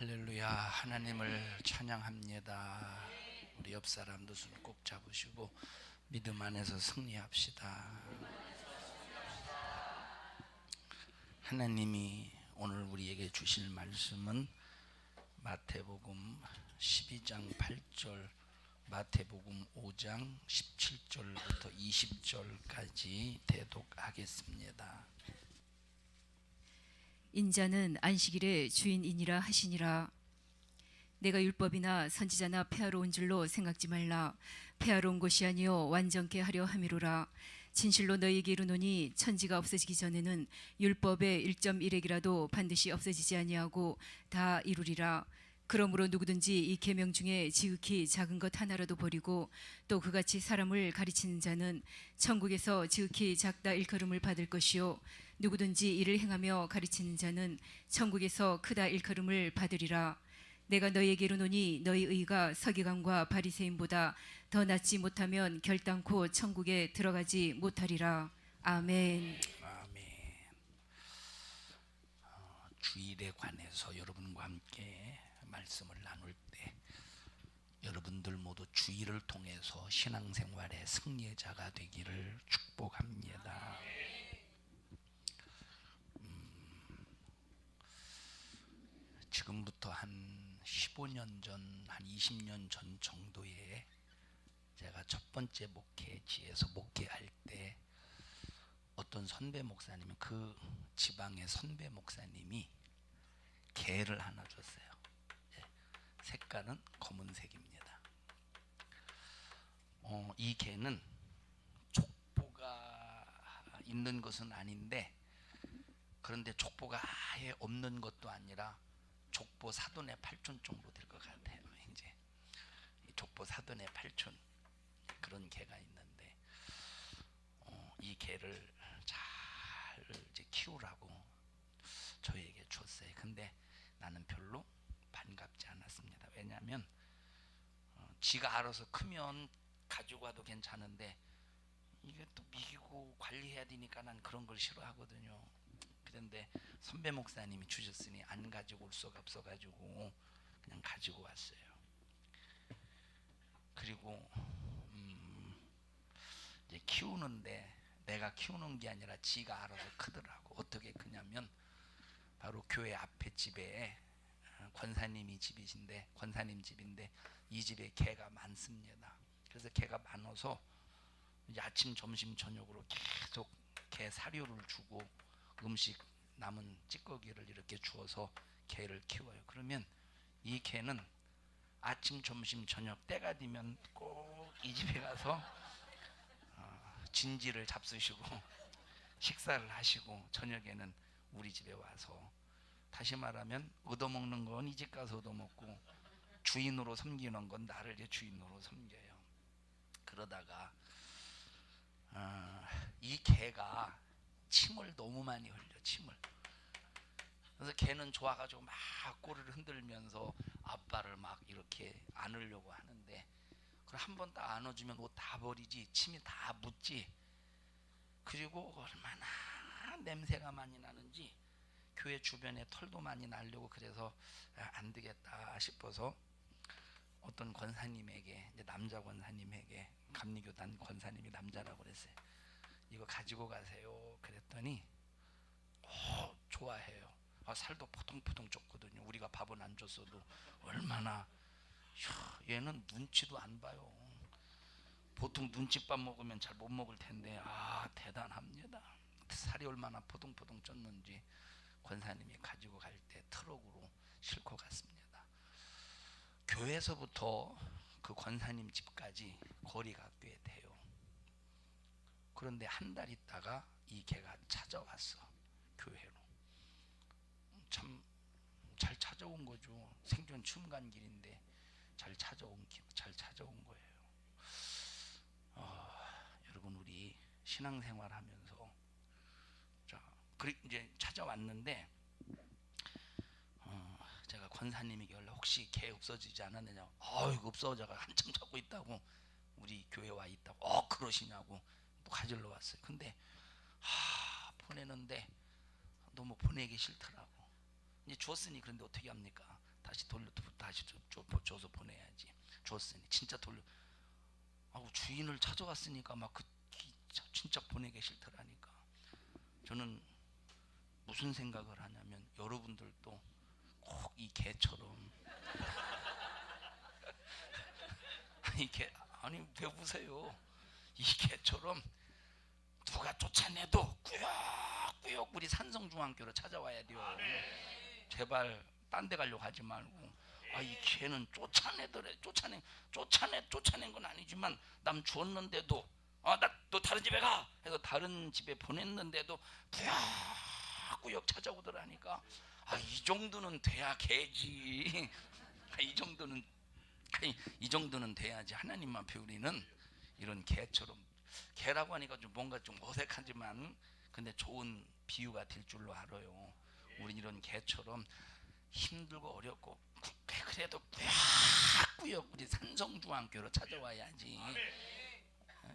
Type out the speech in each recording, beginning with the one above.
할렐루야. 하나님을 찬양합니다. 우리 옆 사람도 손 꼭 잡으시고 믿음 안에서 승리합시다. 하나님이 오늘 우리에게 주실 말씀은 마태복음 12장 8절, 마태복음 5장 17절부터 20절까지 대독하겠습니다. 인자는 안식일의 주인이니라 하시니라. 내가 율법이나 선지자나 폐하러 온 줄로 생각지 말라. 폐하러 온 것이 아니요 완전케 하려 함이로라. 진실로 너희에게 이르노니 천지가 없어지기 전에는 율법의 1.1획이라도 반드시 없어지지 아니하고 다 이루리라. 그러므로 누구든지 이 계명 중에 지극히 작은 것 하나라도 버리고 또 그같이 사람을 가르치는 자는 천국에서 지극히 작다 일컬음을 받을 것이요 누구든지 이를 행하며 가르치는 자는 천국에서 크다 일컬음을 받으리라. 내가 너희에게 이르노니 너희 의가 서기관과 바리새인보다 더 낫지 못하면 결단코 천국에 들어가지 못하리라. 아멘. 아멘. 주일에 관해서 여러분과 함께 말씀을 나눌 때 여러분들 모두 주일을 통해서 신앙생활의 승리자가 되기를 축복합니다. 지금부터 한 15년 전, 한 20년 전 정도에 제가 첫 번째 목회지에서 목회할 때 어떤 선배 목사님은 그 지방의 선배 목사님이 개를 하나 줬어요. 색깔은 검은색입니다. 이 개는 족보가 있는 것은 아닌데, 그런데 족보가 아예 없는 것도 아니라 족보 사돈의 8촌 정도 될 것 같아요. 이제 족보 사돈의 8촌 그런 개가 있는데, 이 개를 잘 이제 키우라고 저에게 줬어요. 근데 나는 별로 반갑지 않았습니다. 왜냐하면 지가 알아서 크면 가지고 와도 괜찮은데 이게 또 미기고 관리해야 되니까 난 그런 걸 싫어하거든요. 그런데 선배 목사님이 주셨으니 안 가지고 올 수가 없어가지고 그냥 가지고 왔어요. 그리고 이제 키우는데 내가 키우는 게 아니라 지가 알아서 크더라고. 어떻게 크냐면 바로 교회 앞에 집에 권사님이 집이신데, 권사님 집인데 이 집에 개가 많습니다. 그래서 개가 많아서 이제 아침, 점심, 저녁으로 계속 개 사료를 주고 음식 남은 찌꺼기를 이렇게 주어서 개를 키워요. 그러면 이 개는 아침, 점심, 저녁 때가 되면 꼭 이 집에 가서 진지를 잡수시고 식사를 하시고 저녁에는 우리 집에 와서, 다시 말하면 얻어먹는 건 이 집 가서 얻어먹고 주인으로 섬기는 건 나를 이제 주인으로 섬겨요. 그러다가 이 개가 침을 너무 많이 흘려, 침을. 그래서 개는 좋아가지고 막 꼬리를 흔들면서 아빠를 막 이렇게 안으려고 하는데, 그걸 한 번 딱 안아주면 옷 다 버리지, 침이 다 묻지. 그리고 얼마나 냄새가 많이 나는지 교회 주변에 털도 많이 날려고, 그래서 안 되겠다 싶어서 어떤 권사님에게, 이제 남자 권사님에게, 감리교단 권사님이 남자라고 그랬어요. 이거 가지고 가세요. 그랬더니 좋아해요. 살도 포동포동 쪘거든요. 우리가 밥은 안 줬어도 얼마나. 얘는 눈치도 안 봐요. 보통 눈칫밥 먹으면 잘 못 먹을 텐데 대단합니다. 살이 얼마나 포동포동 쪘는지 권사님이 가지고 갈 때 트럭으로 싣고 갔습니다. 교회에서부터 그 권사님 집까지 거리가 꽤 돼요. 그런데 한 달 있다가 이 개가 찾아왔어, 교회로. 참 잘 찾아온 거죠. 생존 추움간 길인데 잘 찾아온 거예요. 여러분, 우리 신앙생활 하면서 이제 찾아왔는데, 제가 권사님에게 연락, 혹시 개 없어지지 않았느냐고. 이거 없어져가 한참 찾고 있다고, 우리 교회 와 있다고. 그러시냐고 또 가지러 왔어요. 근데 보내는데 너무 보내기 싫더라고. 이제 줬으니 그런데 어떻게 합니까? 다시 줘서 보내야지. 줬으니 진짜 돌려. 아우 주인을 찾아왔으니까 막 진짜 보내기 싫더라니까. 저는 무슨 생각을 하냐면 여러분들도 꼭 이 개처럼 아니 왜 우세요? 이 개처럼 누가 쫓아내도 꾸역꾸역 우리 산성중앙교로 찾아와야 돼요. 제발 딴 데 가려고 하지 말고. 이 개는 쫓아낸 건 아니지만 남 주었는데도 나 너 다른 집에 가 해서 다른 집에 보냈는데도 꾸역꾸역 찾아오더라니까. 이 정도는 돼야 개지. 이 정도는 돼야지 하나님만 배우리는 이런 개처럼. 개라고 하니까 좀 뭔가 좀 어색하지만 근데 좋은 비유가 될 줄로 알아요. 우리 이런 개처럼 힘들고 어렵고 그래도 꾸역꾸역 우리 산성중앙교로 찾아와야지.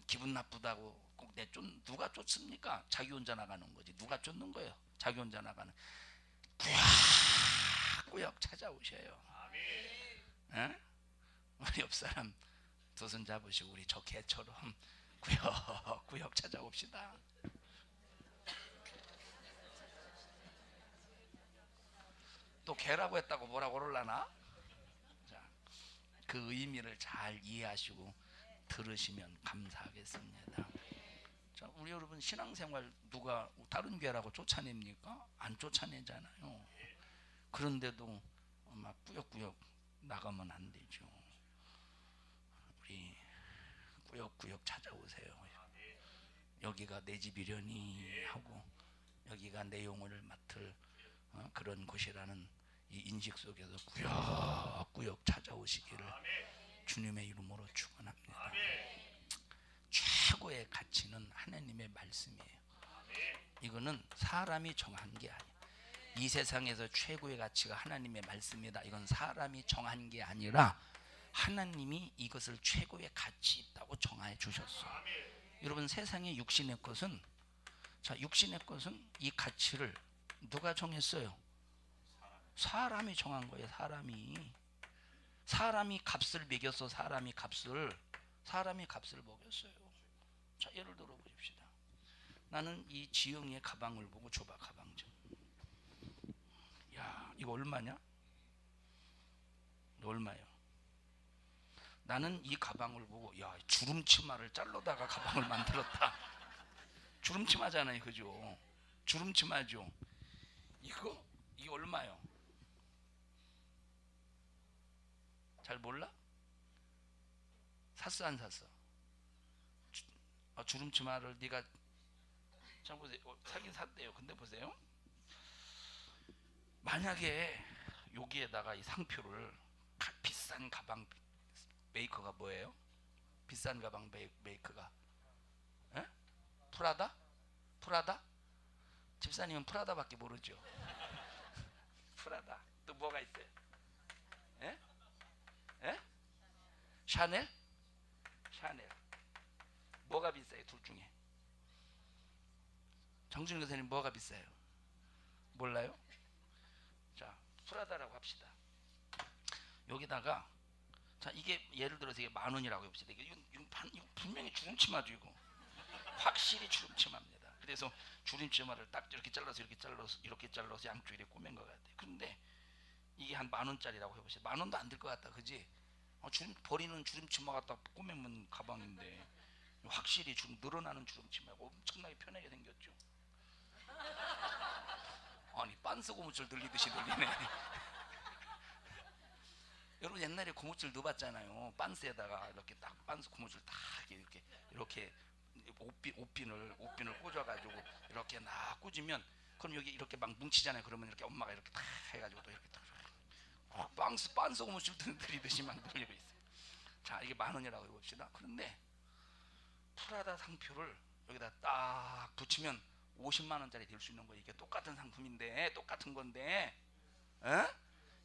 기분 나쁘다고 꼭 누가 쫓습니까? 자기 혼자 나가는 거지. 누가 쫓는 거예요? 자기 혼자 나가는. 꾸역꾸역 찾아오셔요. 우리 옆 사람 두 손 잡으시고 우리 저 개처럼 꾸역꾸역 찾아옵시다. 또 개라고 했다고 뭐라고 그러려나? 자, 그 의미를 잘 이해하시고 들으시면 감사하겠습니다. 자, 우리 여러분 신앙생활 누가 다른 교회라고 쫓아냅니까? 안 쫓아내잖아요. 그런데도 막 꾸역꾸역 나가면 안 되죠. 우리 꾸역꾸역 찾아오세요. 여기가 내 집이려니 하고 여기가 내 영혼을 맡을 그런 곳이라는 이 인식 속에서 꾸역꾸역 찾아오시기를 주님의 이름으로 축원합니다. 최고의 가치는 하나님의 말씀이에요. 이거는 사람이 정한 게 아니에요. 이 세상에서 최고의 가치가 하나님의 말씀이다. 이건 사람이 정한 게 아니라 하나님이 이것을 최고의 가치 있다고 정해 주셨어요. 여러분 세상의 육신의 것은 이 가치를 누가 정했어요? 사람이 정한 거예요. 사람이 값을 매겼어. 사람이 값을 먹였어요. 자, 예를 들어 보십시다. 나는 이 지영이의 가방을 보고 줘봐. 가방 좀. 야, 이거 얼마냐? 이거 얼마예요? 나는 이 가방을 보고 야, 주름치마를 잘라다가 가방을 만들었다. 주름치마잖아요, 그죠? 주름치마죠. 이거 얼마요? 잘 몰라? 샀어 안 샀어? 주름치마를 네가 자 보세요. 사긴 샀대요. 근데 보세요. 만약에 여기에다가 이 상표를 비싼 가방 메이커가 뭐예요? 비싼 가방 메이커가 프라다? 집사님은 프라다밖에 모르죠. 프라다. 또 뭐가 있어요? 샤넬? 뭐가 비싸요? 둘 중에. 정준희 교사님 뭐가 비싸요? 몰라요? 자, 프라다라고 합시다. 여기다가 자, 이게 예를 들어서 이게 10,000원이라고 해봅시다. 이거 분명히 주름치마죠. 이거 확실히 주름치마입니다. 그래서 주름치마를 딱 이렇게 잘라서 양쪽에 이렇게 꼬맨 것 같아요. 그런데 이게 한 10,000원짜리라고 해보세요. 10,000원도 안 될 것 같다, 그지? 버리는 주름치마 갖다 꼬매면 가방인데 확실히 늘어나는 주름치마고 엄청나게 편하게 생겼죠. 아니 빤스 고무줄 늘리듯이 늘리네. 여러분 옛날에 고무줄 넣어봤잖아요. 빤스에다가 이렇게 딱 빤스 고무줄 딱 이렇게 옷핀을 꽂아가지고 이렇게 딱 꽂으면 그럼 여기 이렇게 막 뭉치잖아요. 그러면 이렇게 엄마가 이렇게 딱 해가지고 또 이렇게 딱 빤스 고무줄 늘리듯이 막 늘리고 있어요. 자, 이게 10,000원이라고 해봅시다. 그런데 프라다 상표를 여기다 딱 붙이면 50만 원짜리 될 수 있는 거예요. 이게 똑같은 상품인데 똑같은 건데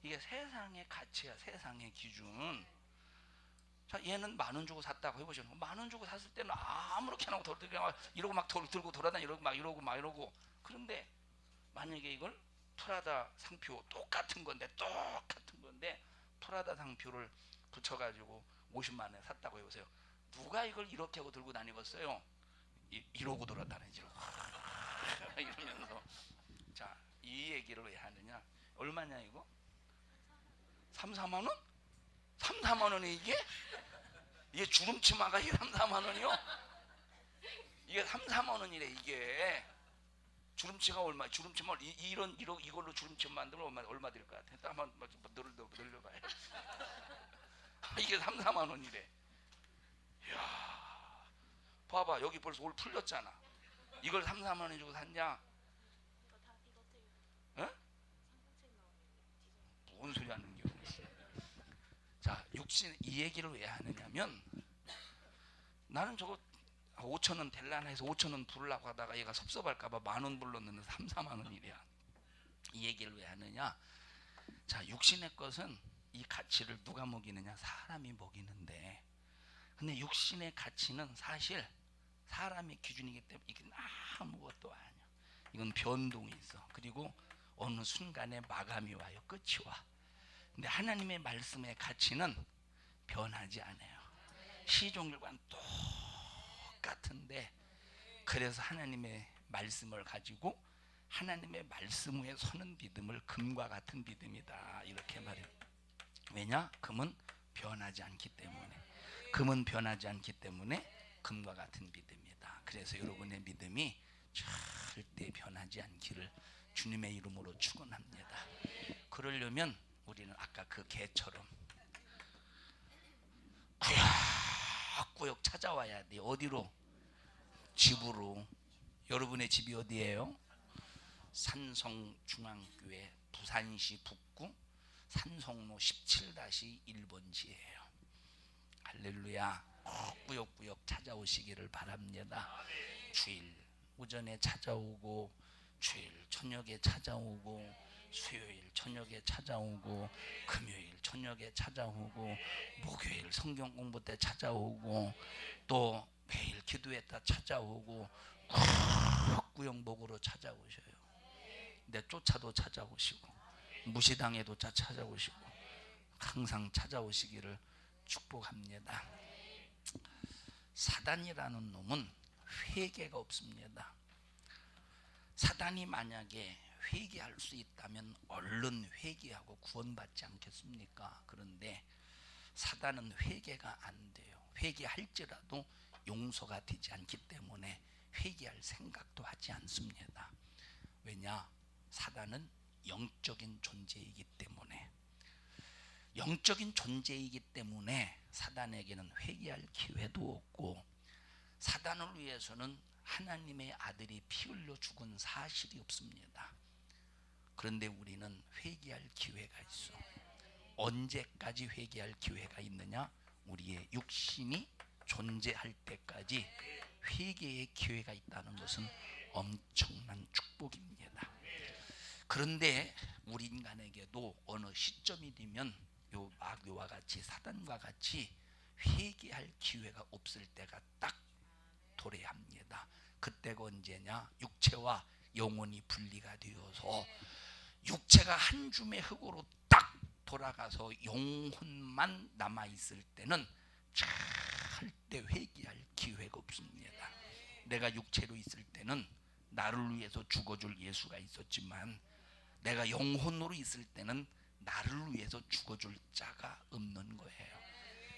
이게 세상의 가치야. 세상의 기준. 자, 얘는 10,000원 주고 샀다고 해보시죠. 10,000원 주고 샀을 때는 아무렇게나 이러고 막 들고 돌아다니 이러고 막 이러고 그런데 만약에 이걸 프라다 상표 똑같은 건데 프라다 상표를 붙여가지고 50만 원에 샀다고 해보세요. 누가 이걸 이렇게 하고 들고 다니겠어요? 이러고 돌아다니죠. 이러면서. 자, 이 얘기를 왜 하느냐? 얼마냐 이거? 3, 4만 원? 3, 4만 원이 이게? 이게 주름치마가 이게 3, 4만 원이요? 이게 3, 4만 원이래 이게. 주름치가 얼마? 주름치마 이걸로 주름치마 만들면 얼마 될 것 같아? 한번 늘려봐요. 이게 3, 4만 원이래. 이야, 봐봐 여기 벌써 올 풀렸잖아. 이걸 3, 4만 원 주고 샀냐? 어? 뭔 소리 하는 겨? 자, 육신 이 얘기를 왜 하느냐면 나는 저거 5천 원 될라나 해서 5천 원 부르려고 하다가 얘가 섭섭할까봐 10,000원 불렀는데 3, 4만 원이래야. 이 얘기를 왜 하느냐? 자, 육신의 것은 이 가치를 누가 먹이느냐? 사람이 먹이는데, 근데 육신의 가치는 사실 사람의 기준이기 때문에 이게 아무것도 아니야. 이건 변동이 있어. 그리고 어느 순간에 마감이 와요. 끝이 와. 근데 하나님의 말씀의 가치는 변하지 않아요. 시종일관 똑같은데, 그래서 하나님의 말씀을 가지고 하나님의 말씀 위에 서는 믿음을 금과 같은 믿음이다 이렇게 말해요. 왜냐? 금은 변하지 않기 때문에. 금은 변하지 않기 때문에 금과 같은 믿음이다. 그래서 여러분의 믿음이 절대 변하지 않기를 주님의 이름으로 축원합니다. 그러려면 우리는 아까 그 개처럼 꾸역꾸역 찾아와야 돼. 어디로? 집으로. 여러분의 집이 어디예요? 산성중앙교회 부산시 북구 산성로 17-1번지예요. 할렐루야. 꾸역꾸역 찾아오시기를 바랍니다. 주일 오전에 찾아오고, 주일 저녁에 찾아오고, 수요일 저녁에 찾아오고, 금요일 저녁에 찾아오고, 목요일 성경 공부 때 찾아오고, 또 매일 기도했다 찾아오고, 꾸역꾸역 목으로 찾아오셔요. 내 쫓아도 찾아오시고, 무시당해도 찾아오시고, 항상 찾아오시기를 축복합니다. 사단이라는 놈은 회개가 없습니다. 사단이 만약에 회개할 수 있다면 얼른 회개하고 구원받지 않겠습니까? 그런데 사단은 회개가 안 돼요. 회개할지라도 용서가 되지 않기 때문에 회개할 생각도 하지 않습니다. 왜냐? 사단은 영적인 존재이기 때문에. 영적인 존재이기 때문에 사단에게는 회개할 기회도 없고, 사단을 위해서는 하나님의 아들이 피 흘려 죽은 사실이 없습니다. 그런데 우리는 회개할 기회가 있어. 언제까지 회개할 기회가 있느냐? 우리의 육신이 존재할 때까지 회개의 기회가 있다는 것은 엄청난 축복입니다. 그런데 우리 인간에게도 어느 시점이 되면 요 마귀와 같이 사단과 같이 회개할 기회가 없을 때가 딱 도래합니다. 그때가 언제냐? 육체와 영혼이 분리가 되어서 육체가 한 줌의 흙으로 딱 돌아가서 영혼만 남아있을 때는 절대 회개할 기회가 없습니다. 내가 육체로 있을 때는 나를 위해서 죽어줄 예수가 있었지만, 내가 영혼으로 있을 때는 나를 위해서 죽어줄 자가 없는 거예요.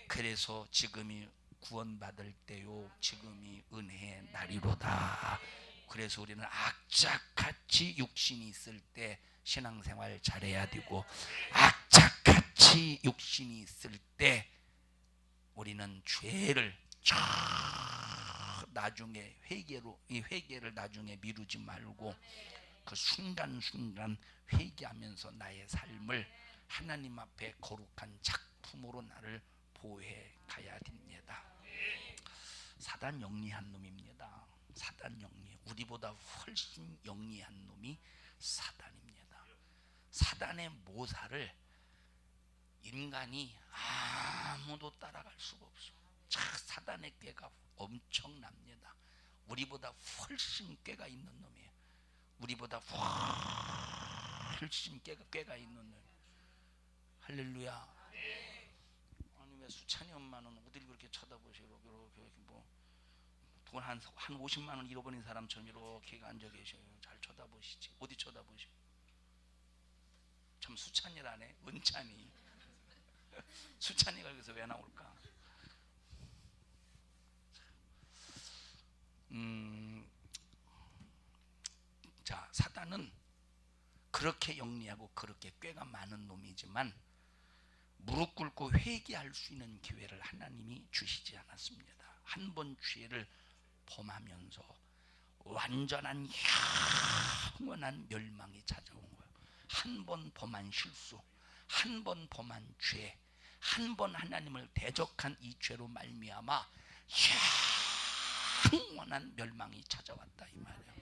그래서 지금이 구원받을 때요, 지금이 은혜의 날이로다. 그래서 우리는 악착같이 육신이 있을 때 신앙생활 잘해야 되고, 악착같이 육신이 있을 때 우리는 죄를 나중에 이 회개를 나중에 미루지 말고 그 순간순간 회개하면서 나의 삶을 하나님 앞에 거룩한 작품으로 나를 보호해 가야 됩니다. 사단 영리한 놈입니다. 사단 영리. 우리보다 훨씬 영리한 놈이 사단입니다. 사단의 모사를 인간이 아무도 따라갈 수가 없어. 사단의 꾀가 엄청납니다. 우리보다 훨씬 꾀가 있는 놈이에요. 우리보다 훨씬 꾀가 있는 놈. 할렐루야. 아니 왜 수찬이 엄마는 어딜 그렇게 쳐다보시고 이렇게 뭐 돈 한 50만 원 잃어버린 사람처럼 이렇게 앉아 계셔요. 잘 쳐다보시지. 어디 쳐다보셔? 참 수찬이라네. 은찬이. 수찬이가 여기서 왜 나올까? 자, 사단은 그렇게 영리하고 그렇게 꾀가 많은 놈이지만 무릎 꿇고 회개할 수 있는 기회를 하나님이 주시지 않았습니다. 한 번 죄를 범하면서 완전한 영원한 멸망이 찾아온 거예요. 한 번 범한 실수, 한 번 범한 죄, 한 번 하나님을 대적한 이 죄로 말미암아 영원한 멸망이 찾아왔다 이 말이에요.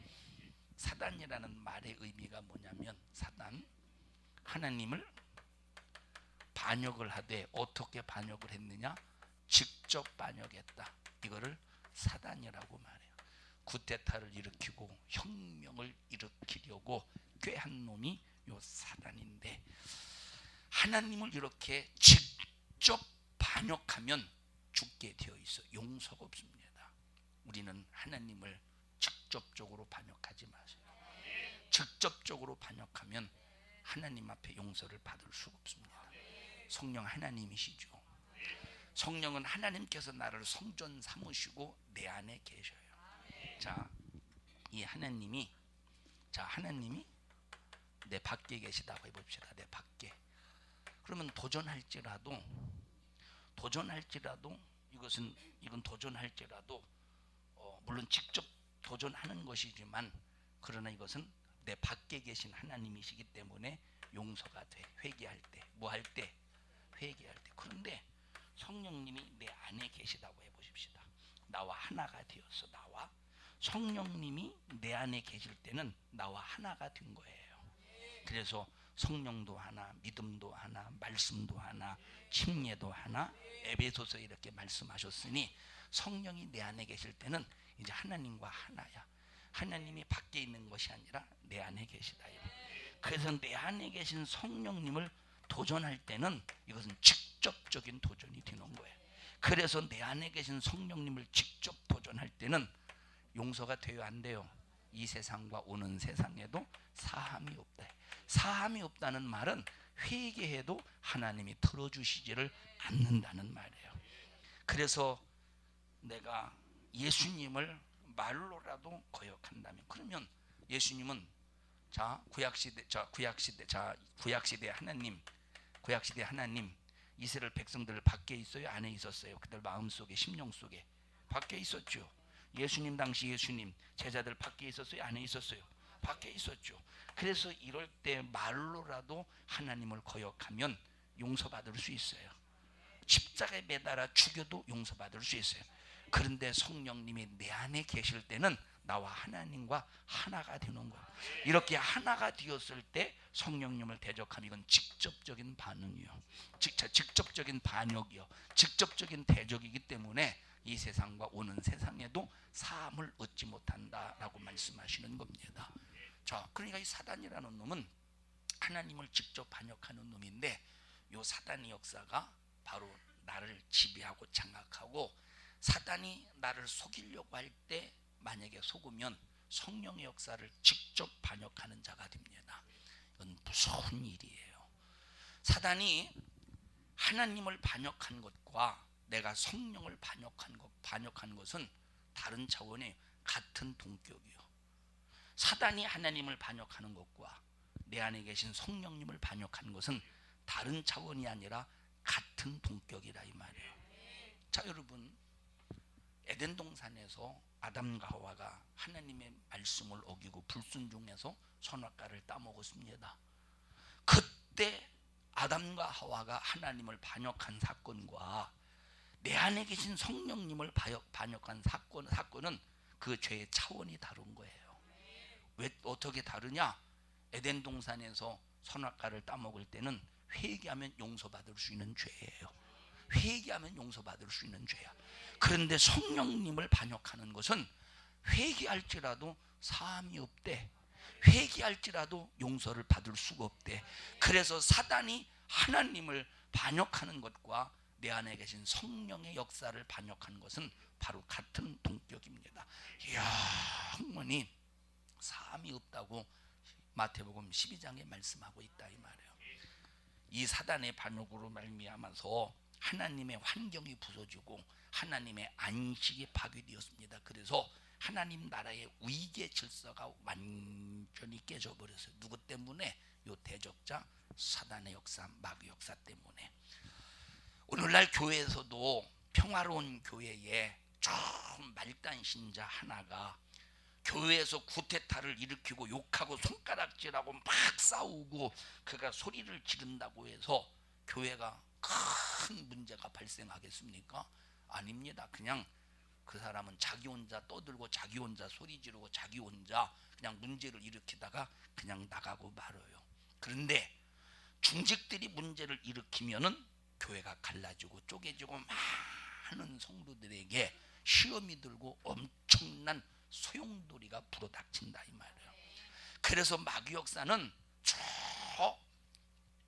사단이라는 말의 의미가 뭐냐면 사단, 하나님을 반역을 하되 어떻게 반역을 했느냐? 직접 반역했다. 이거를 사단이라고 말해요. 구테타를 일으키고 혁명을 일으키려고 꾀한 놈이 요 사단인데, 하나님을 이렇게 직접 반역하면 죽게 되어 있어. 용서가 없습니다. 우리는 하나님을 직접적으로 반역하지 마세요. 직접적으로 반역하면 하나님 앞에 용서를 받을 수가 없습니다. 성령 하나님이시죠. 성령은 하나님께서 나를 성전 삼으시고 내 안에 계셔요. 자, 이 하나님이 내 밖에 계시다고 해봅시다. 내 밖에. 그러면 도전할지라도 이건 도전할지라도 물론 직접 도전하는 것이지만, 그러나 이것은 내 밖에 계신 하나님이시기 때문에 용서가 돼. 회개할 때, 뭐 할 때? 회개할 때. 그런데 성령님이 내 안에 계시다고 해보십시다. 나와 하나가 되었어. 나와 성령님이 내 안에 계실 때는 나와 하나가 된 거예요. 그래서 성령도 하나, 믿음도 하나, 말씀도 하나, 침례도 하나, 에베소서에 이렇게 말씀하셨으니 성령이 내 안에 계실 때는 이제 하나님과 하나야. 하나님이 밖에 있는 것이 아니라 내 안에 계시다. 그래서 내 안에 계신 성령님을 도전할 때는 이것은 직접적인 도전이 되는 거예요. 그래서 내 안에 계신 성령님을 직접 도전할 때는 용서가 돼요, 안 돼요? 이 세상과 오는 세상에도 사함이 없다. 사함이 없다는 말은 회개해도 하나님이 들어주시지를 않는다는 말이에요. 그래서 내가 예수님을 말로라도 거역한다면, 그러면 예수님은 구약시대 하나님 이스라엘 백성들 밖에 있어요, 안에 있었어요? 그들 마음속에, 심령 속에 밖에 있었죠. 예수님 당시 예수님 제자들 밖에 있었어요, 안에 있었어요? 밖에 있었죠. 그래서 이럴 때 말로라도 하나님을 거역하면 용서받을 수 있어요. 십자가에 매달아 죽여도 용서받을 수 있어요. 그런데 성령님이 내 안에 계실 때는 나와 하나님과 하나가 되는 거예요. 이렇게 하나가 되었을 때 성령님을 대적하면 이건 직접적인 반응이요, 직접적인 반역이요, 직접적인 대적이기 때문에 이 세상과 오는 세상에도 사함을 얻지 못한다라고 말씀하시는 겁니다. 자, 그러니까 이 사단이라는 놈은 하나님을 직접 반역하는 놈인데, 이 사단의 역사가 바로 나를 지배하고 장악하고, 사단이 나를 속이려고 할 때 만약에 속으면 성령의 역사를 직접 반역하는 자가 됩니다. 이건 무서운 일이에요. 사단이 하나님을 반역한 것과 내가 성령을 반역한 것은 다른 차원의 같은 동격이요. 사단이 하나님을 반역하는 것과 내 안에 계신 성령님을 반역한 것은 다른 차원이 아니라 같은 동격이라 이 말이에요. 자, 여러분, 에덴 동산에서 아담과 하와가 하나님의 말씀을 어기고 불순종해서 선악과를 따먹었습니다. 그때 아담과 하와가 하나님을 반역한 사건과 내 안에 계신 성령님을 반역한 사건은 그 죄의 차원이 다른 거예요. 왜 어떻게 다르냐? 에덴 동산에서 선악과를 따먹을 때는 회개하면 용서받을 수 있는 죄예요. 회개하면 용서받을 수 있는 죄야. 그런데 성령님을 반역하는 것은 회개할지라도 사함이 없대. 회개할지라도 용서를 받을 수가 없대. 그래서 사단이 하나님을 반역하는 것과 내 안에 계신 성령의 역사를 반역하는 것은 바로 같은 동격입니다. 이야, 흥분이 사함이 없다고 마태복음 12장에 말씀하고 있다 이 말이에요. 이 사단의 반역으로 말미암아서 하나님의 환경이 부서지고 하나님의 안식이 파괴되었습니다. 그래서 하나님 나라의 위계 질서가 완전히 깨져버렸어요. 누구 때문에? 요 대적자 사단의 역사, 마귀 역사 때문에. 오늘날 교회에서도 평화로운 교회에 좀 말단 신자 하나가 교회에서 구테타를 일으키고 욕하고 손가락질하고 막 싸우고 그가 소리를 지른다고 해서 교회가 큰 문제가 발생하겠습니까? 아닙니다. 그냥 그 사람은 자기 혼자 떠들고 자기 혼자 소리 지르고 자기 혼자 그냥 문제를 일으키다가 그냥 나가고 말아요. 그런데 중직들이 문제를 일으키면은 교회가 갈라지고 쪼개지고 많은 성도들에게 시험이 들고 엄청난 소용돌이가 불어닥친다 이 말이에요. 그래서 마귀 역사는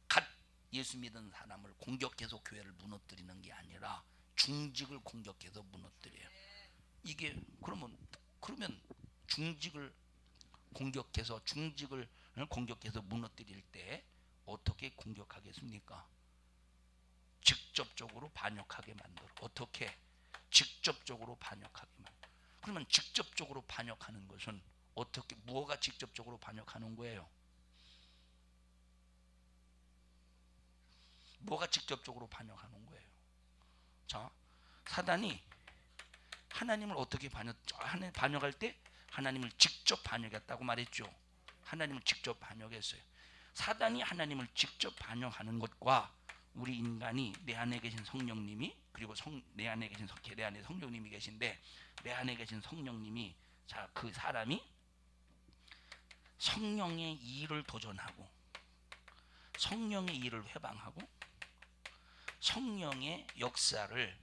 갓 예수 믿은 사람을 공격해서 교회를 무너뜨리는 게 아니라 중직을 공격해서 무너뜨려요. 이게 그러면 중직을 공격해서 무너뜨릴 때 어떻게 공격하겠습니까? 직접적으로 반역하게 만들어. 어떻게? 직접적으로 반역하게 만들어. 그러면 직접적으로 반역하는 것은 어떻게, 무엇가 직접적으로 반역하는 거예요? 뭐가 직접적으로 반역하는 거예요? 자, 사단이 하나님을 어떻게 반역할 때 하나님을 직접 반역했다고 말했죠. 하나님을 직접 반역했어요. 사단이 하나님을 직접 반역하는 것과 우리 인간이 내 안에 계신 성령님이, 그리고 내 안에 계신 성령님이 계신데, 내 안에 계신 성령님이, 자, 그 사람이 성령의 일을 도전하고 성령의 일을 회방하고 성령의 역사를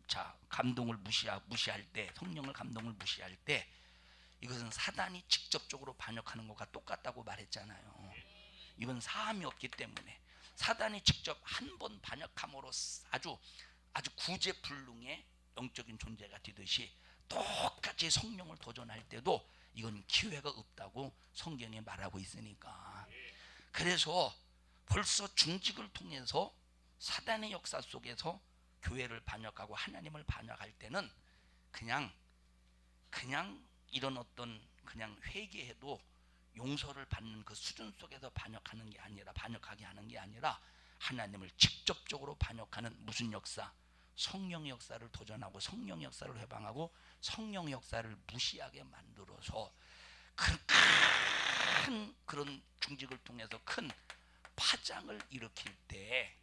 자, 감동을 무시할 때, 성령을 감동을 무시할 때, 이것은 사단이 직접적으로 반역하는 것과 똑같다고 말했잖아요. 이건 사함이 없기 때문에 사단이 직접 한 번 반역함으로 아주 구제불능의 영적인 존재가 되듯이 똑같이 성령을 도전할 때도 이건 기회가 없다고 성경에 말하고 있으니까. 그래서 벌써 중직을 통해서 사단의 역사 속에서 교회를 반역하고 하나님을 반역할 때는 그냥 이런 어떤 그냥 회개해도 용서를 받는 그 수준 속에서 반역하게 하는 게 아니라 하나님을 직접적으로 반역하는 무슨 역사? 성령의 역사를 도전하고 성령의 역사를 회방하고 성령의 역사를 무시하게 만들어서 큰 그런 중직을 통해서 큰 파장을 일으킬 때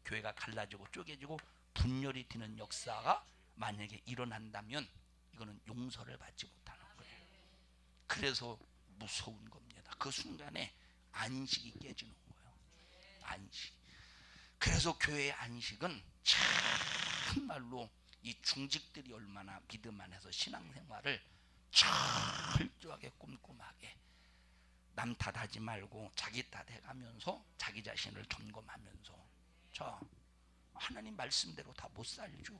교회가 갈라지고 쪼개지고 분열이 되는 역사가 만약에 일어난다면 이거는 용서를 받지 못하는 거예요. 그래서 무서운 겁니다. 그 순간에 안식이 깨지는 거예요. 안식. 그래서 교회의 안식은 정말로 이 중직들이 얼마나 믿음 안에서 신앙생활을 철저하게 꼼꼼하게 남 탓하지 말고 자기 탓해가면서 자기 자신을 점검하면서, 자, 하나님 말씀대로 다 못 살죠.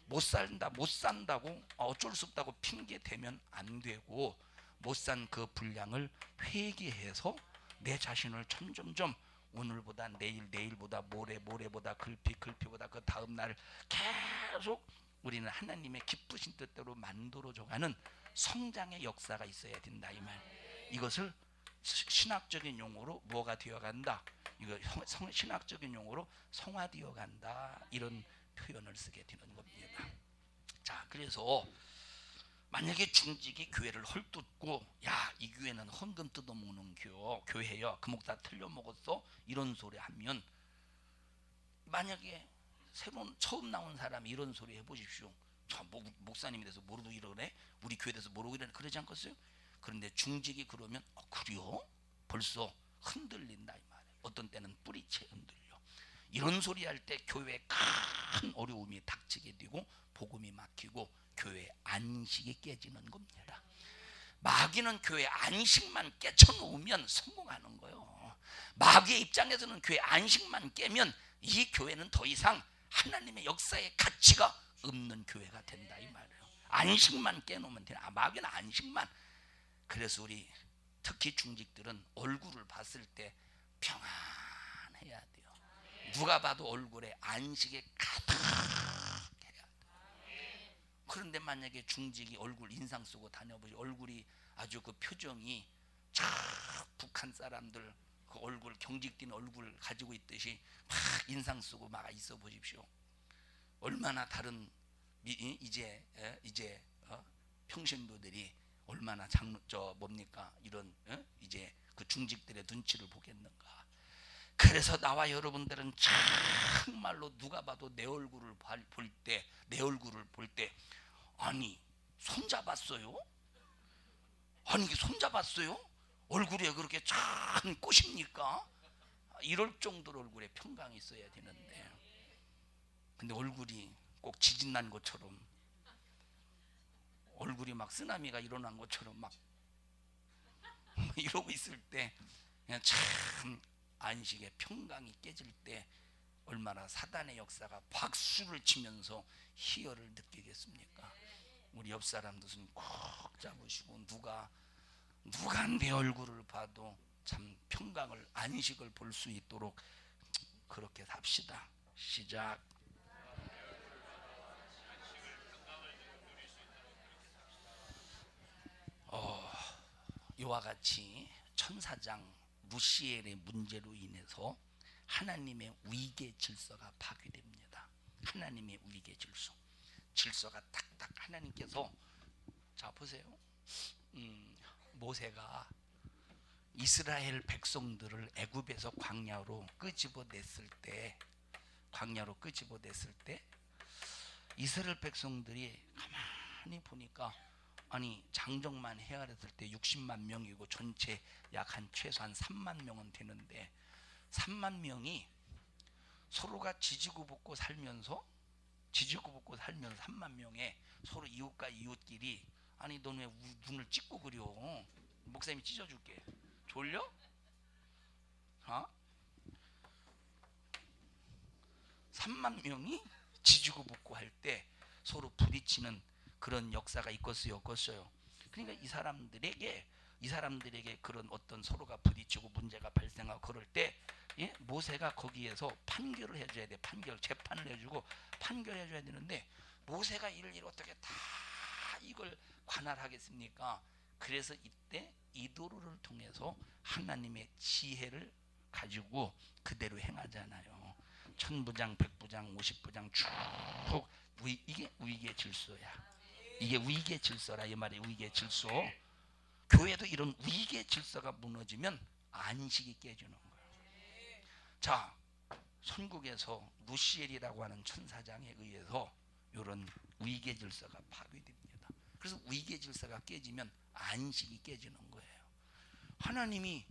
못 산다고 어쩔 수 없다고 핑계 대면 안 되고, 못 산 그 분량을 회개해서 내 자신을 점점점 오늘보다 내일보다 모레보다 글피보다 그 다음 날 계속 우리는 하나님의 기쁘신 뜻대로 만들어져가는 성장의 역사가 있어야 된다 이 말. 이것을 신학적인 용어로 뭐가 되어간다? 이거 신학적인 용어로 성화되어 간다, 이런 표현을 쓰게 되는 겁니다. 자, 그래서 만약에 중직이 교회를 헐뜯고, 야, 이 교회는 헌금 뜯어먹는 교회야, 그 목사 틀려먹었어, 이런 소리 하면, 만약에 처음 나온 사람이 이런 소리 해보십시오. 저 목사님이 돼서 모르고 이러네, 우리 교회 돼서 모르고 이러네, 그러지 않겠어요? 그런데 중직이 그러면 그래요? 벌써 흔들린다 이 말이에요. 어떤 때는 뿌리채 흔들려. 이런 소리 할 때 교회에 큰 어려움이 닥치게 되고 복음이 막히고 교회 안식이 깨지는 겁니다. 마귀는 교회 안식만 깨쳐놓으면 성공하는 거예요. 마귀의 입장에서는 교회 안식만 깨면 이 교회는 더 이상 하나님의 역사의 가치가 없는 교회가 된다 이 말이에요. 안식만 깨놓으면 돼요. 마귀는 안식만. 그래서 우리 특히 중직들은 얼굴을 봤을 때 평안해야 돼요. 누가 봐도 얼굴에 안식에 가득해야 돼요. 그런데 만약에 중직이 얼굴 인상 쓰고 다녀보지, 얼굴이 아주 그 표정이 참 북한 사람들 그 얼굴 경직된 얼굴 가지고 있듯이 막 인상 쓰고 막 있어 보십시오. 얼마나 다른 이제 평신도들이 얼마나 뭡니까 이런 이제 그 중직들의 눈치를 보겠는가. 그래서 나와 여러분들은 정말로 누가 봐도 내 얼굴을 볼 때 아니 손잡았어요? 아니 이게 손잡았어요? 얼굴에 그렇게 참 꽃입니까? 이럴 정도로 얼굴에 평강이 있어야 되는데, 근데 얼굴이 꼭 지진 난 것처럼, 얼굴이 막 쓰나미가 일어난 것처럼 막 이러고 있을 때 그냥 참 안식의 평강이 깨질 때 얼마나 사단의 역사가 박수를 치면서 희열을 느끼겠습니까? 우리 옆 사람도 손 꼭 잡으시고 누가 내 얼굴을 봐도 참 평강을 안식을 볼 수 있도록 그렇게 삽시다. 시작. 이와 같이 천사장 루시엘의 문제로 인해서 하나님의 위계 질서가 파괴됩니다. 하나님의 위계 질서가 딱딱 하나님께서, 자 보세요. 모세가 이스라엘 백성들을 애굽에서 광야로 끄집어냈을 때 이스라엘 백성들이 가만히 보니까 아니 장정만 헤아렸을 때 60만 명이고 전체 약 한 최소한 3만 명은 되는데 3만 명이 서로가 지지고 볶고 살면서 3만 명에 서로 이웃과 이웃끼리, 아니 넌 왜 눈을 찍고 그려? 목사님이 찢어줄게. 졸려? 3만 명이 지지고 볶고 할 때 서로 부딪히는 그런 역사가 있었어요. 그러니까 이 사람들에게 그런 어떤 서로가 부딪히고 문제가 발생하고 그럴 때 모세가 거기에서 판결을 해줘야 돼. 재판을 해주고 판결해줘야 되는데 모세가 일일이 어떻게 다 이걸 관할하겠습니까? 그래서 이때 이도르를 통해서 하나님의 지혜를 가지고 그대로 행하잖아요. 천부장, 백부장, 50부장 쭉 이게 위계 질서야. 이게 위계 질서라 이 말이. 위계 질서. 교회도 이런 위계 질서가 무너지면 안식이 깨지는 거예요. 자, 선국에서 루시엘이라고 하는 천사장에 의해서 이런 위계 질서가 파괴됩니다. 그래서 위계 질서가 깨지면 안식이 깨지는 거예요. 하나님이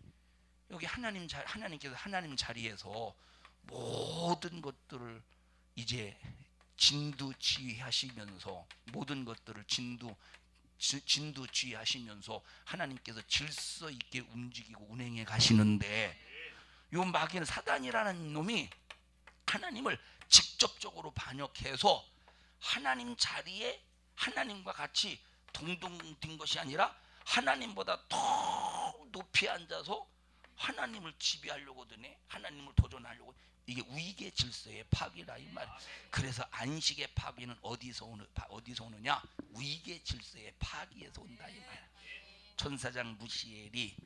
여기 하나님께서 하나님 자리에서 모든 것들을 이제 진두지휘하시면서 모든 것들을 진두지휘하시면서 하나님께서 질서 있게 움직이고 운행해 가시는데, 요 마귀는 사단이라는 놈이 하나님을 직접적으로 반역해서 하나님 자리에 하나님과 같이 동등된 것이 아니라 하나님보다 더 높이 앉아서 하나님을 지배하려고 드네. 하나님을 도전하려고. 이게 위계 질서의 파괴라 이 말. 그래서 안식의 파괴는 어디서 오느냐? 위계 질서의 파괴에서 온다 이 말. 천사장 루시엘이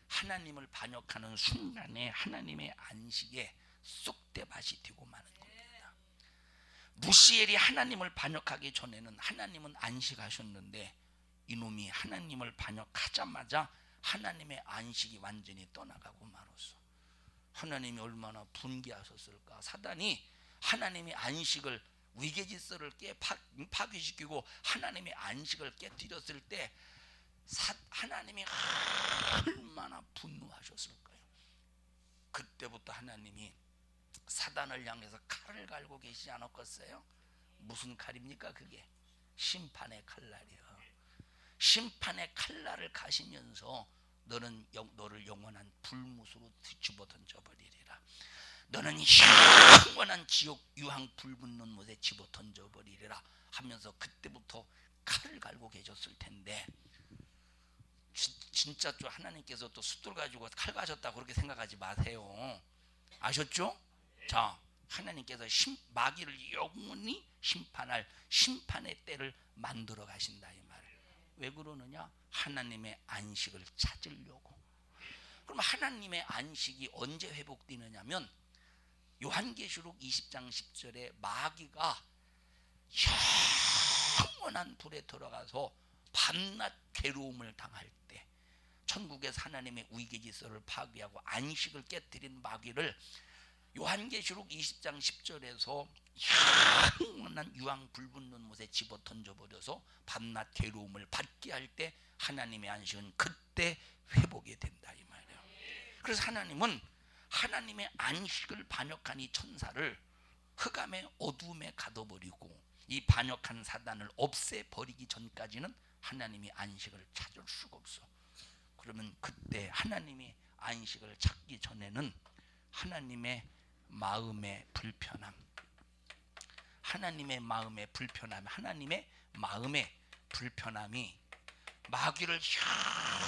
하나님을 반역하는 순간에 하나님의 안식에 쑥대밭이 되고 마는 겁니다. 루시엘이 하나님을 반역하기 전에는 하나님은 안식하셨는데 이놈이 하나님을 반역하자마자 하나님의 안식이 완전히 떠나가고 말았어. 하나님이 얼마나 분개하셨을까. 사단이 하나님의 안식을, 위계질서를 파괴시키고 하나님의 안식을 깨뜨렸을 때 하나님이 얼마나 분노하셨을까요. 그때부터 하나님이 사단을 향해서 칼을 갈고 계시지 않았겠어요? 무슨 칼입니까 그게? 심판의 칼날이야. 심판의 칼날을 가시면서 너를 영원한 불못으로 집어 던져버리리라. 너는 영원한 지옥 유황 불붙는 못에 집어 던져버리리라 하면서 그때부터 칼을 갈고 계셨을 텐데, 진짜 또 하나님께서 또 숫돌 가지고 칼 가셨다 그렇게 생각하지 마세요. 아셨죠? 자, 하나님께서 마귀를 영원히 심판할 심판의 때를 만들어 가신다 이 말이에요. 왜 그러느냐? 하나님의 안식을 찾으려고. 그럼 하나님의 안식이 언제 회복되느냐면 요한계시록 20장 10절에 마귀가 영원한 불에 들어가서 밤낮 괴로움을 당할 때, 천국에서 하나님의 위계 질서를 파괴하고 안식을 깨뜨린 마귀를 요한계시록 20장 10절에서 영원한 유황 불붙는 못에 집어 던져버려서 밤낮 괴로움을 받게 할 때 하나님의 안식은 그때 회복이 된다 이 말이에요. 그래서 하나님은 하나님의 안식을 반역한 이 천사를 흑암의 어두움에 가둬버리고 이 반역한 사단을 없애버리기 전까지는 하나님이 안식을 찾을 수가 없어. 그러면 그때 하나님이 안식을 찾기 전에는 하나님의 마음의 불편함, 하나님의 마음의 불편함이 마귀를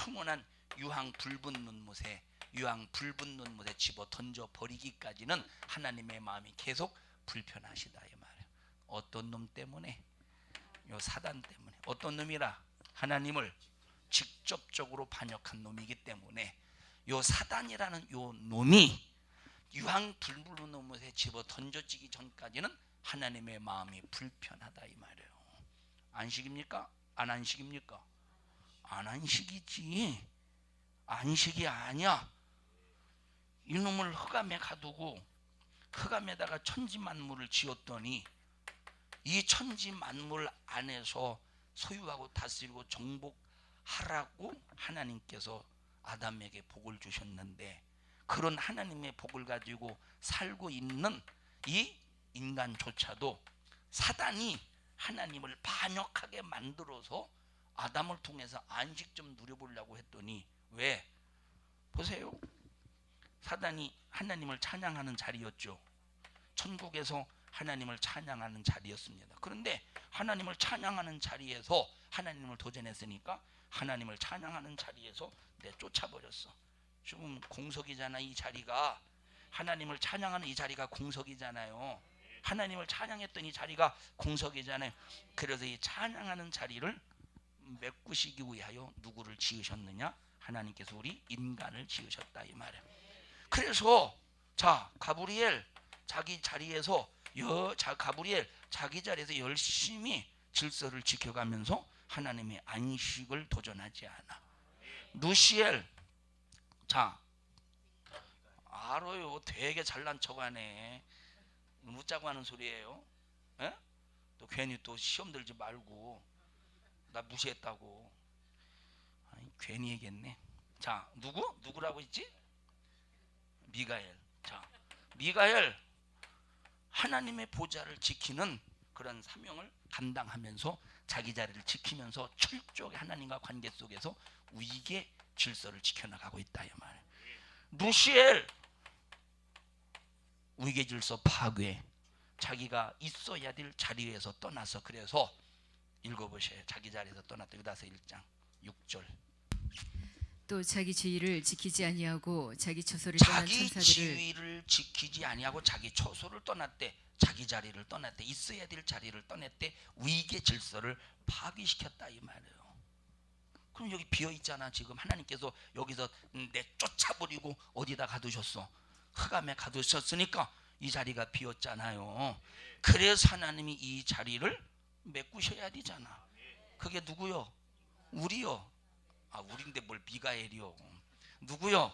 영원한 유황 불붙는 못에 집어 던져 버리기까지는 하나님의 마음이 계속 불편하시다 이 말이에요. 어떤 놈 때문에? 요 사단 때문에. 어떤 놈이라? 하나님을 직접적으로 반역한 놈이기 때문에 요 사단이라는 요 놈이 유황 불붙는 못에 집어 던져지기 전까지는 하나님의 마음이 불편하다 이 말이에요. 안식입니까? 안 안식입니까? 안 안식이지. 안식이 아니야. 이놈을 흑암에 가두고 흑암에다가 천지만물을 지었더니 이 천지만물 안에서 소유하고 다스리고 정복하라고 하나님께서 아담에게 복을 주셨는데, 그런 하나님의 복을 가지고 살고 있는 이 인간조차도 사단이 하나님을 반역하게 만들어서 아담을 통해서 안식 좀 누려보려고 했더니, 왜? 보세요. 사단이 하나님을 찬양하는 자리였죠. 천국에서 하나님을 찬양하는 자리였습니다. 그런데 하나님을 찬양하는 자리에서 하나님을 도전했으니까 하나님을 찬양하는 자리에서 내쫓아버렸어. 지금 공석이잖아. 이 자리가 하나님을 찬양하는 이 자리가 공석이잖아요. 하나님을 찬양했던 이 자리가 공석이잖아요. 그래서 이 찬양하는 자리를 메꾸시기 위하여 누구를 지으셨느냐? 하나님께서 우리 인간을 지으셨다 이 말이에요. 그래서 자, 가브리엘 자기 자리에서 열심히 질서를 지켜가면서 하나님의 안식을 도전하지 않아. 루시엘, 자, 알아요. 되게 잘난 척하네. 묻자고 하는 소리예요. 에? 또 괜히 또 시험 들지 말고 나 무시했다고. 아니, 괜히 얘기했네. 자, 누구라고 했지? 미가엘. 자, 미가엘 하나님의 보좌를 지키는 그런 사명을 감당하면서 자기 자리를 지키면서 철저하게 하나님과 관계 속에서 위계 질서를 지켜나가고 있다 이 말. 루시엘 위계 질서 파괴, 자기가 있어야 될 자리에서 떠나서, 그래서 읽어보세요. 자기 자리에서 떠났다. 유다서 1장 6절. 또 자기 지위를 지키지 아니하고 자기 처소를 떠난 자기 천사들을 지위를 지키지 아니하고 자기 처소를 떠났대. 자기 자리를 떠났대. 있어야 될 자리를 떠났대. 위계 질서를 파괴시켰다 이 말이에요. 그럼 여기 비어 있잖아. 지금 하나님께서 여기서 내쫓아버리고 어디다 가두셨어? 흑암에 가두셨으니까 이 자리가 비었잖아요. 그래서 하나님이 이 자리를 메꾸셔야 되잖아. 그게 누구요? 우리요. 아, 우리인데 뭘 미가엘이요? 누구요?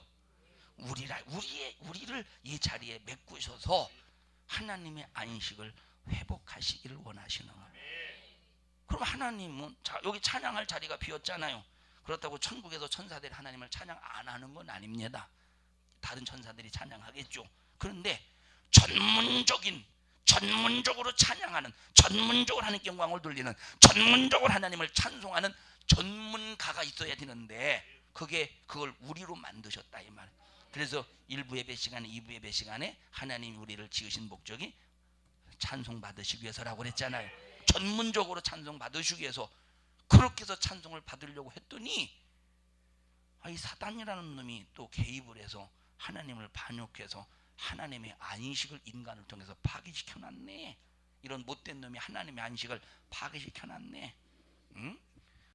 우리를 이 자리에 메꾸셔서 하나님의 안식을 회복하시기를 원하시는 거예요. 그럼 하나님은 여기 찬양할 자리가 비었잖아요. 그렇다고 천국에서 천사들이 하나님을 찬양 안 하는 건 아닙니다. 다른 천사들이 찬양하겠죠. 그런데 전문적인 전문적으로 찬양하는, 전문적으로 하나님께 영광을 돌리는, 전문적으로 하나님을 찬송하는 전문가가 있어야 되는데 그걸 우리로 만드셨다 이 말. 그래서 1부 예배 시간에 2부 예배 시간에 하나님이 우리를 지으신 목적이 찬송 받으시기 위해서라고 그랬잖아요. 전문적으로 찬송 받으시기 위해서. 그렇게 해서 찬송을 받으려고 했더니 이 사단이라는 놈이 또 개입을 해서 하나님을 반역해서 하나님의 안식을 인간을 통해서 파괴시켜놨네. 이런 못된 놈이 하나님의 안식을 파괴시켜놨네. 응?